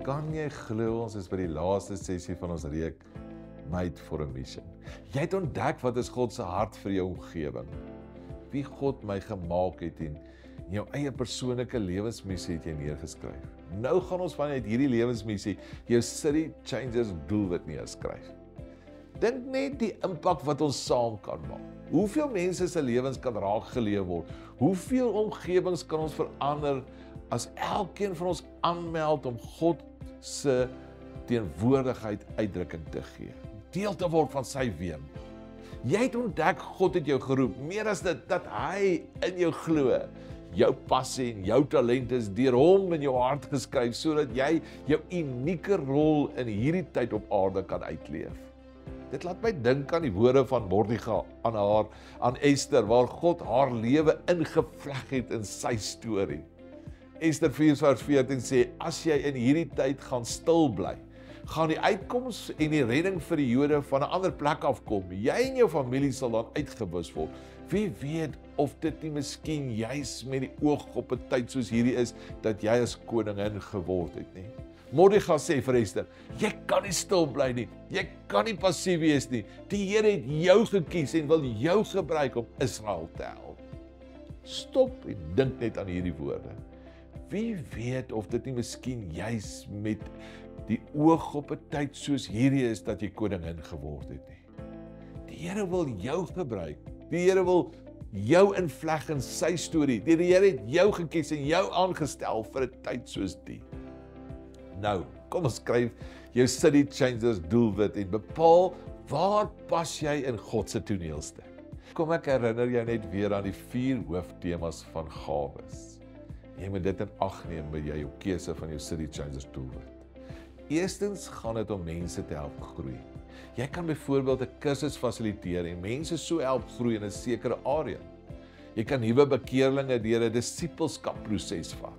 Kan jy glo ons is by die laaste sessie van ons reek Made for a Mission. Jy het ontdek wat is God se hart vir jou omgewing. Wie God my gemaak het en jou eie persoonlike lewensmissie het jy neergeskryf. Nou gaan ons vanuit hierdie lewensmissie jou City Changers doelwit neerskryf. Dink net die impak wat ons saam kan maak. Hoeveel mense se lewens kan raak geleef word? Hoeveel omgewings kan ons verander as elkeen van ons aanmeld om God se teenwoordigheid uitdrukking te gee? Deel te word van sy weem. Jy het ontdek God het jou geroep, meer as dit, dat hy in jou glo. Jou passie en jou talent is deur hom in jou hart geskryf, sodat jy jou unieke rol in hierdie tyd op aarde kan uitleef. Dit laat my dink aan die woorde van Mordechai aan Esther, waar God haar lewe ingevleg het in sy storie. Esther 4:14 sê, as jy in hierdie tyd gaan stil bly, gaan die uitkoms en die redding vir die Jode van 'n ander plek afkom. Jy en jou familie sal dan uitgewis word. Wie weet of dit nie miskien juis met die oog op 'n tyd soos hierdie is, dat jy as koningin geword het nie. Mordechai sê vir Esther, jy kan nie stil bly nie, jy kan nie passief wees nie. Die Here het jou gekies en wil jou gebruik om Israel te help. Stop en dink net aan hierdie woorde. Wie weet of dit nie miskien juis met die oog op 'n tyd soos hierdie is dat jy koningin geword het nie. Die Here wil jou gebruik. Die Here wil jou invleg in sy storie. Die Here het jou gekies en jou aangestel vir 'n tyd soos die. Nou, kom ons skryf jou City Changers doelwit en bepaal waar pas jy in God se toneelstuk. Kom ek herinner jou net weer aan die 4 hooftemas van gawes. Jy moet dit in ag neem by jou keuse van jou City Changers doelwit. Eerstens gaan dit om mense te help groei. Jy kan byvoorbeeld 'n kursus fasiliteer en mense so help groei in 'n sekere area. Jy kan nuwe bekeerlinge deur 'n disippelskapproses vat.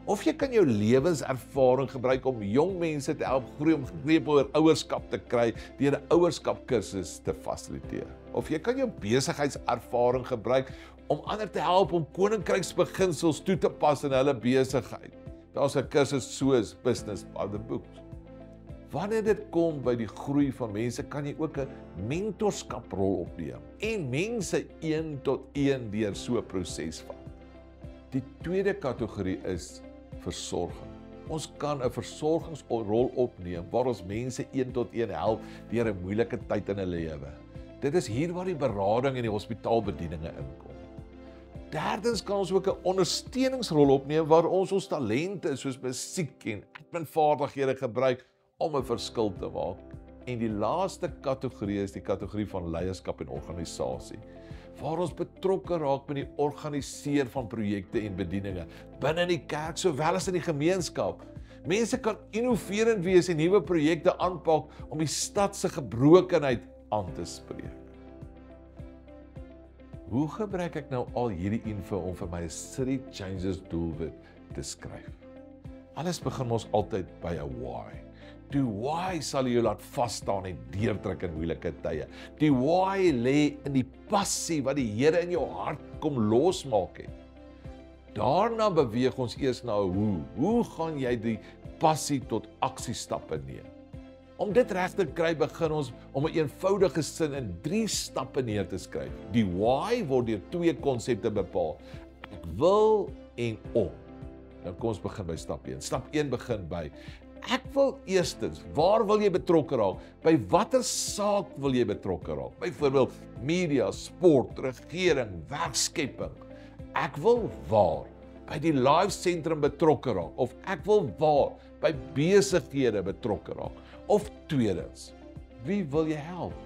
Of jy kan jou lewenservaring gebruik om jong mense te help groei om greep oor ouerskap te kry deur 'n ouerskapkursus te fasiliteer. Of jy kan jou besigheidservaring gebruik om ander te help om koninkryksbeginsels toe te pas in hulle besigheid. Daar's 'n kursus soos Business by the Book. Wanneer dit kom by die groei van mense, kan jy ook 'n mentorskaprol opneem en mense 1 tot 1 deur so 'n proses vat. Die tweede kategorie is versorging. Ons kan 'n versorgingsrol opneem waar ons mense 1 tot 1 help deur 'n moeilike tyd in hulle lewe. Dit is hier waar die berading en die hospitaalbedieninge inkom. Derdens kan ons ook 'n ondersteuningsrol opneem waar ons talente soos musiek en adminvaardighede gebruik om 'n verskil te maak. En die laaste kategorie is die kategorie van leierskap en organisasie, waar ons betrokke raak met die organiseer van projekte en bedieninge binne die kerk sowel as in die gemeenskap. Mense kan innoverend wees en nuwe projekte aanpak om die stad se gebrokenheid aan te spreek. Hoe gebruik ek nou al hierdie info om vir my City Changers doelwit te skryf? Alles begin ons altyd by 'n why. Die why sal jou laat vas staan en deurdruk in moeilike tye. Die why lê in die passie wat die Here in jou hart kom losmaak het. Daarna beweeg ons eers na 'n hoe. Hoe gaan jy die passie tot aksiestappe neem? Om dit reg te kry, begin ons om 'n eenvoudige sin in 3 stappe neer te skryf. Die why word deur 2 konsepte bepaal. Ek wil en om. Nou kom ons begin by stap 1. Stap 1 begin by ek wil eerstens, waar wil jy betrokke raak? By watter saak wil jy betrokke raak? Byvoorbeeld media, sport, regering, werkskepping. Ek wil waar? By die life sentrum betrokke raak. Of ek wil waar? By besighede betrokke raak. Of tweedens, wie wil jy help?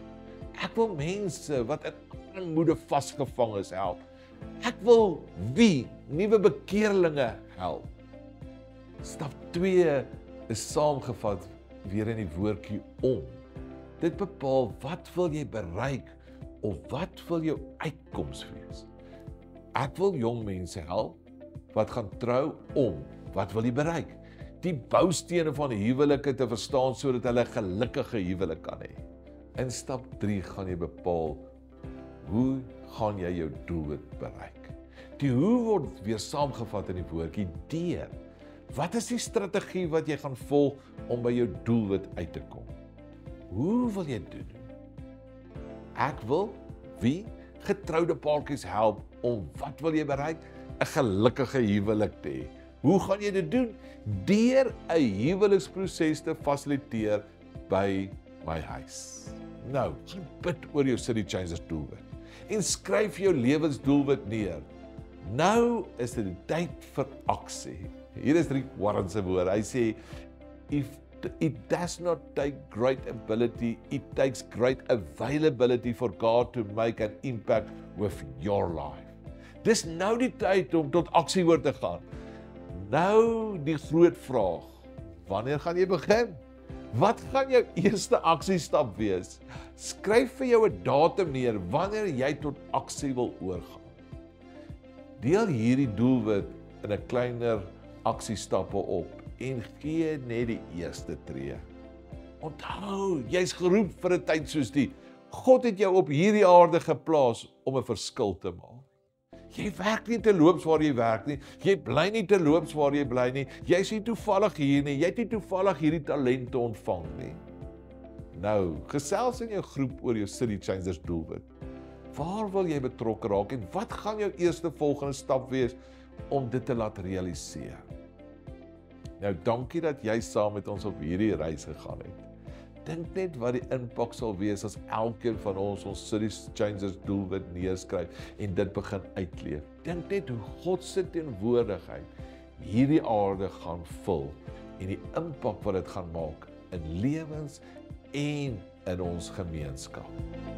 Ek wil mense wat in armoede vasgevang is help. Ek wil wie? Nuwe bekeerlinge help. Stap 2 is saamgevat weer in die woordjie om. Dit bepaal wat wil jy bereik of wat wil jou uitkoms wees. Ek wil jong mense help wat gaan trou om. Wat wil jy bereik? Die boustene van huwelike te verstaan sodat hulle 'n gelukkige huwelik kan hê. In stap 3 gaan jy bepaal hoe gaan jy jou doelwit bereik. Die hoe word weer saamgevat in die woordjie deur. Wat is die strategie wat jy gaan volg om by jou doelwit uit te kom? Hoe wil jy dit doen? Ek wil wie getroude paartjies help om wat wil jy bereik? 'n Gelukkige huwelik te hê. Hoe gaan jy dit doen? Deur 'n huweliksproses te fasiliteer by my huis. Nou, gaan bid oor jou City Changers doelwit en skryf jou lewensdoelwit neer. Nou is dit die tyd vir aksie. Hier is Rick Warren se woorde. Hy sê, if it does not take great ability, it takes great availability for God to make an impact with your life. Dis nou die tyd om tot aksie oor te gaan. Nou die groot vraag, wanneer gaan jy begin? Wat gaan jou eerste aksiestap wees? Skryf vir jou 'n datum neer wanneer jy tot aksie wil oorgaan. Deel hierdie doelwit in 'n kleiner aksiestappe op en gee net die eerste tree. Onthou, jy's geroep vir 'n tyd soos die. God het jou op hierdie aarde geplaas om 'n verskil te maak. Jy werk nie terloops waar jy werk nie. Jy bly nie terloops waar jy bly nie. Jy's nie toevallig hier nie. Jy het nie toevallig hierdie talente ontvang nie. Nou, gesels in jou groep oor jou City Changers doelwit. Waar wil jy betrokke raak en wat gaan jou eerste volgende stap wees om dit te laat realiseer? Nou, dankie dat jy saam met ons op hierdie reis gegaan het. Dink net wat die impak sal wees as elkeen van ons City Changers doelwit neerskryf en dit begin uitleef. Dink net hoe God se teenwoordigheid hierdie aarde gaan vul en die impak wat dit gaan maak in lewens en in ons gemeenskap.